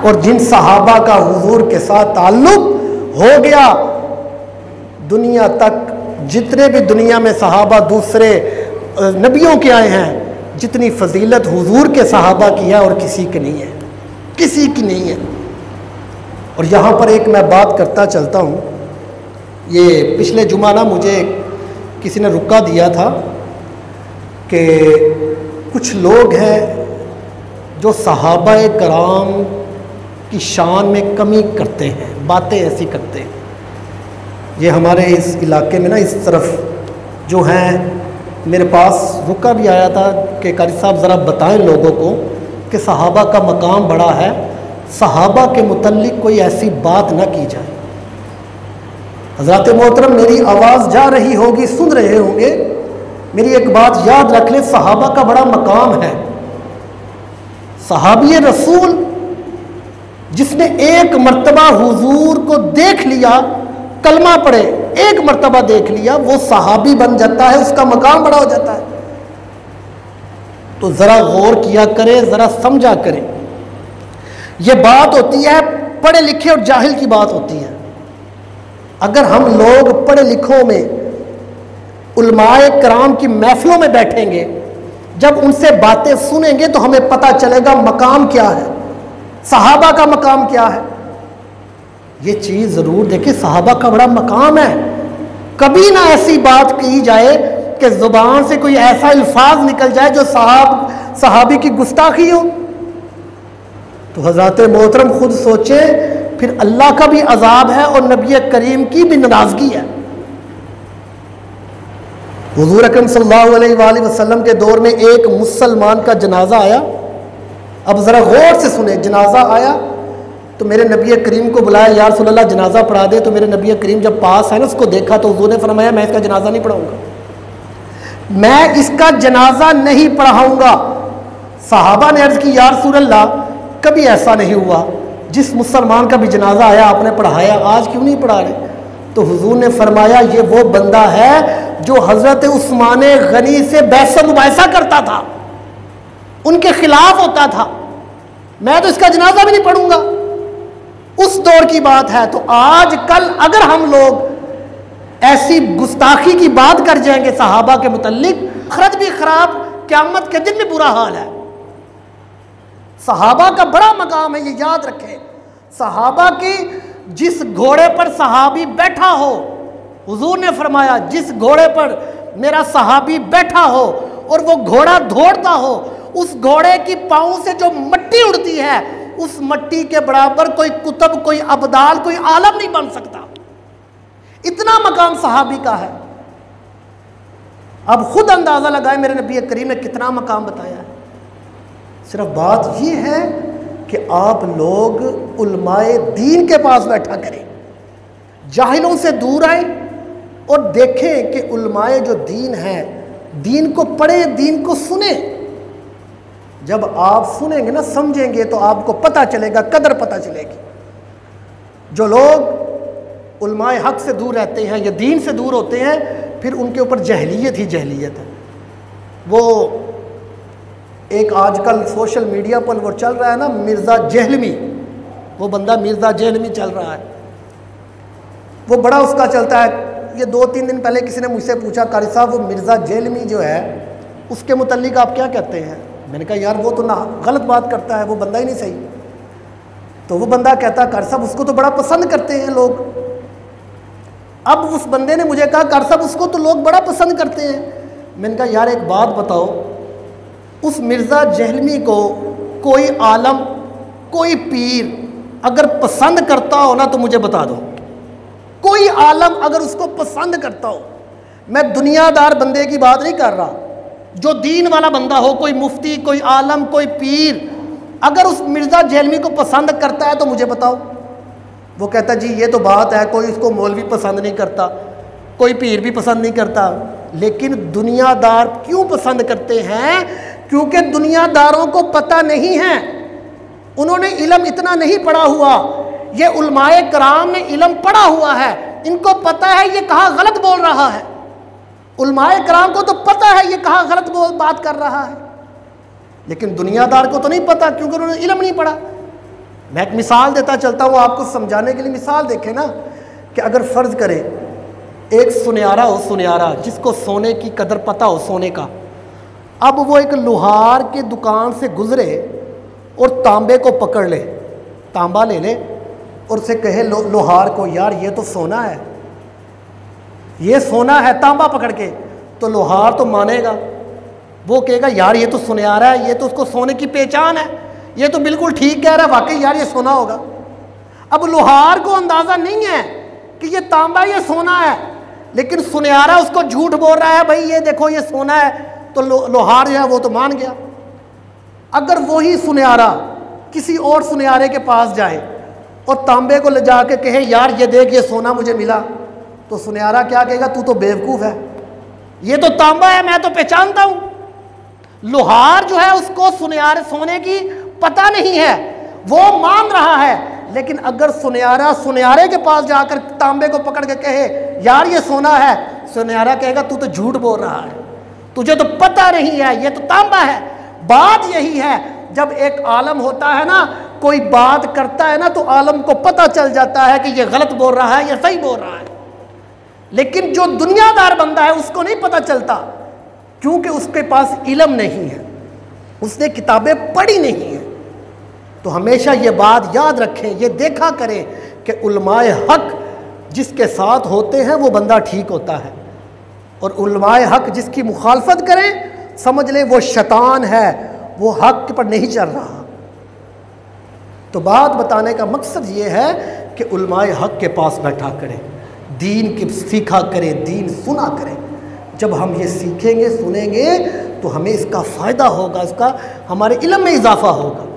और जिन सहाबा का हुजूर के साथ ताल्लुक हो गया, दुनिया तक जितने भी दुनिया में सहाबा दूसरे नबियों के आए हैं, जितनी फजीलत हुजूर के सहाबा की है और किसी की नहीं है, किसी की नहीं है। और यहाँ पर एक मैं बात करता चलता हूँ, ये पिछले जुमा ना मुझे किसी ने रुका दिया था कि कुछ लोग हैं जो सहाबाए कराम की शान में कमी करते हैं, बातें ऐसी करते हैं। ये हमारे इस इलाके में ना इस तरफ जो हैं, मेरे पास रुका भी आया था कि कारी साहब ज़रा बताएं लोगों को कि सहाबा का मकाम बड़ा है, सहाबा के मुतल्लिक कोई ऐसी बात ना की जाए। हज़रात मोहतरम, मेरी आवाज़ जा रही होगी, सुन रहे होंगे, मेरी एक बात याद रख लें, सहाबा का बड़ा मकाम है। सहाबी रसूल जिसने एक मर्तबा हुजूर को देख लिया, कलमा पढ़े, एक मर्तबा देख लिया, वो सहाबी बन जाता है, उसका मकाम बड़ा हो जाता है। तो ज़रा गौर किया करें, ज़रा समझा करें। ये बात होती है पढ़े लिखे और जाहिल की बात होती है। अगर हम लोग पढ़े लिखों में उलमाए कराम की महफिलों में बैठेंगे, जब उनसे बातें सुनेंगे तो हमें पता चलेगा मकाम क्या है, सहाबा का मकाम क्या है। ये चीज़ ज़रूर देखिए, सहाबा का बड़ा मकाम है। कभी ना ऐसी बात की जाए कि ज़ुबान से कोई ऐसा अल्फाज निकल जाए जो सहाबी की गुस्ताखी हो। तो हज़रत मोहतरम खुद सोचें, फिर अल्लाह का भी अजाब है और नबी करीम की भी नाराज़गी है। हुज़ूर अकरम सल्लल्लाहु अलैहि वसल्लम के दौर में एक मुसलमान का जनाजा आया। अब ज़रा गौर से सुने, जनाजा आया तो मेरे नबी करीम को बुलाया, या रसूल अल्लाह जनाजा पढ़ा दे। तो मेरे नबी करीम जब पास है ना, उसको देखा तो हुज़ूर ने फरमाया, मैं इसका जनाजा नहीं पढ़ाऊंगा, मैं इसका जनाजा नहीं पढ़ाऊंगा। सहाबा ने अर्ज़ की, या रसूल अल्लाह कभी ऐसा नहीं हुआ, जिस मुसलमान का भी जनाजा आया आपने पढ़ाया, आज क्यों नहीं पढ़ा रहे? तो हुजूर ने फरमाया, ये वो बंदा है जो हज़रत उस्मान गनी से बहस मुबाहिसा करता था, उनके खिलाफ होता था, मैं तो इसका जनाजा भी नहीं पढ़ूंगा। उस दौर की बात है। तो आज कल अगर हम लोग ऐसी गुस्ताखी की बात कर जाएंगे सहाबा के मुतल्लिक, आखिरत भी खराब, क़यामत के दिन भी बुरा हाल है। सहाबा का बड़ा मकाम है, ये याद रखें। सहाबा की जिस घोड़े पर सहाबी बैठा हो, हुजूर ने फरमाया, जिस घोड़े पर मेरा सहाबी बैठा हो और वो घोड़ा दौड़ता हो, उस घोड़े की पाँव से जो मट्टी उड़ती है, उस मट्टी के बराबर कोई कुतुब, कोई अबदाल, कोई आलम नहीं बन सकता। इतना मकाम सहाबी का है। अब खुद अंदाजा लगाए मेरे नबी करीम ने कितना मकाम बताया है। सिर्फ बात यह है कि आप लोग उलमाए दीन के पास बैठा करें, जाहिलों से दूर आए और देखें कि उलमाए जो दीन है, दीन को पढ़े, दीन को सुने। जब आप सुनेंगे ना, समझेंगे, तो आपको पता चलेगा, कदर पता चलेगी। जो लोग उलमाए हक से दूर रहते हैं या दीन से दूर होते हैं, फिर उनके ऊपर जहलियत ही जहलियत है। वो एक आजकल सोशल मीडिया पर वो चल रहा है ना, मिर्ज़ा जहलमी, वो बंदा मिर्ज़ा जहलमी चल रहा है, वो बड़ा उसका चलता है। ये 2-3 दिन पहले किसी ने मुझसे पूछा, कारी साहब वो मिर्ज़ा जहलमी जो है उसके मुतल्लिक आप क्या कहते हैं? मैंने कहा यार वो तो ना गलत बात करता है, वो बंदा ही नहीं सही। तो वो बंदा कहता, कारी साहब उसको तो बड़ा पसंद करते हैं लोग। अब उस बंदे ने मुझे कहा, कारी साहब उसको तो लोग बड़ा पसंद करते हैं। मैंने कहा यार एक बात बताओ, उस मिर्ज़ा जहलमी को कोई आलम, कोई पीर अगर पसंद करता हो ना, तो मुझे बता दो। कोई आलम अगर उसको पसंद करता हो, मैं दुनियादार बंदे की बात नहीं कर रहा, जो दीन वाला बंदा हो, कोई मुफ्ती, कोई आलम, कोई पीर, अगर उस मिर्ज़ा जहलमी को पसंद करता है तो मुझे बताओ। वो कहता जी ये तो बात है, कोई उसको मौलवी पसंद नहीं करता, कोई पीर भी पसंद नहीं करता, लेकिन दुनियादार क्यों पसंद करते हैं? क्योंकि दुनियादारों को पता नहीं है, उन्होंने इल्म इतना नहीं पढ़ा हुआ। ये उलमाए कराम ने इल्म पढ़ा हुआ है, इनको पता है ये कहाँ गलत बोल रहा है। उलमाए कराम को तो पता है ये कहाँ गलत बात कर रहा है, लेकिन दुनियादार को तो नहीं पता, क्योंकि उन्होंने इल्म नहीं पढ़ा। मैं एक मिसाल देता चलता हूँ आपको समझाने के लिए। मिसाल देखें ना कि अगर फ़र्ज़ करें एक सुनियारा हो, सुनियारा जिसको सोने की कदर पता हो, सोने का, अब वो एक लोहार के दुकान से गुज़रे और तांबे को पकड़ ले, तांबा ले ले और उसे कहे लोहार को, यार ये तो सोना है, ये सोना है, तांबा पकड़ के, तो लोहार तो मानेगा, वो कहेगा यार ये तो सुनियारा है, ये तो उसको सोने की पहचान है, ये तो बिल्कुल ठीक कह रहा है, वाकई यार ये सोना होगा। अब लोहार को अंदाज़ा नहीं है कि ये तांबा ये सोना है, लेकिन सुनियारा उसको झूठ बोल रहा है, भाई ये देखो ये सोना है, तो लोहार जो है वो तो मान गया। अगर वही सुनियारा किसी और सुनियारे के पास जाए और तांबे को ले जाके कहे यार ये देख ये सोना मुझे मिला, तो सुनियारा क्या कहेगा, तू तो बेवकूफ़ है, ये तो तांबा है, मैं तो पहचानता हूँ। लोहार जो है उसको सुनियारे सोने की पता नहीं है, वो मान रहा है। लेकिन अगर सुनियारा सुनियारे के पास जाकर तांबे को पकड़ के कहे यार ये सोना है, सुनियारा कहेगा तू तो झूठ बोल रहा है, तुझे तो पता नहीं है, ये तो तांबा है। बात यही है, जब एक आलम होता है ना, कोई बात करता है ना, तो आलम को पता चल जाता है कि ये गलत बोल रहा है, ये सही बोल रहा है। लेकिन जो दुनियादार बंदा है उसको नहीं पता चलता, क्योंकि उसके पास इल्म नहीं है, उसने किताबें पढ़ी नहीं है। तो हमेशा ये बात याद रखें, ये देखा करें कि उलमाए हक जिसके साथ होते हैं वो बंदा ठीक होता है, और उलमाए हक जिसकी मुखालफत करें समझ लें वो शैतान है, वो हक पर नहीं चल रहा। तो बात बताने का मकसद ये है कि उलमाए हक के पास बैठा करें, दीन की सीखा करें, दीन सुना करें। जब हम ये सीखेंगे सुनेंगे तो हमें इसका फ़ायदा होगा, इसका हमारे इल्म में इजाफ़ा होगा।